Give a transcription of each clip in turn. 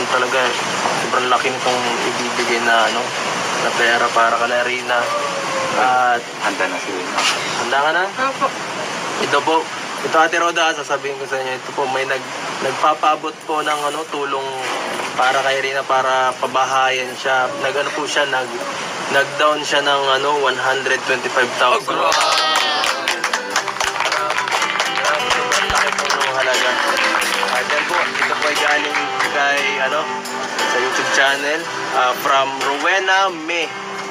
talaga. Sobrang laki nitong ibibigay na na pera para kay Rina. At Handa na si Rina. handa ka na? Opo. Ito po, ito Ate Roda, sasabihin ko sa inyo, ito po may nagpapabot po ng tulong para kay Rina para pabahayan siya. Po siya, nag-down siya ng 125,000. Sobrang laki po ng halaga. At yan po, ito po ay galing kay sa YouTube channel from Rowena May.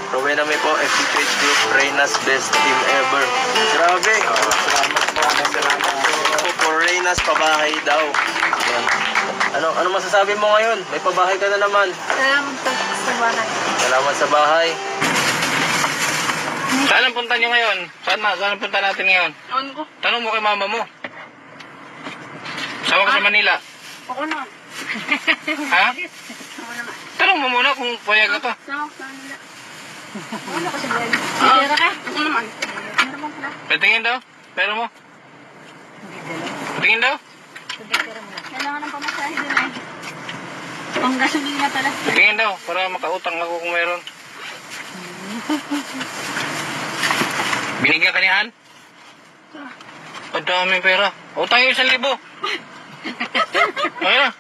Rowena May po, FB page group, Reyna's Best Team Ever. Grabe! Salamat po. Salamat po for Reyna's pabahay daw. Yan. Ano masasabi mo ngayon? May pabahay ka na naman. Salamat po sa bahay. Salamat sa bahay. Saan ang punta niyo ngayon? Saan ang punta natin ngayon? On ko. Tanong mo kay mama mo. Sama ka sa Manila. Ako na. Ha? Ako naman. Tanong mo muna kung payag ka pa. Sama ko sa nila. Ako na kasi dyan. Pera ka? Ako naman. Meron bang pala? Patingin daw. Pero mo. Patingin daw. Kailangan ng pamasahe doon eh. Pang gasolina pala. Patingin daw. Para makautang ako kung meron. Binigyan ka ni Han? Ang daming pera. Utang yung 1,000. Ayun na.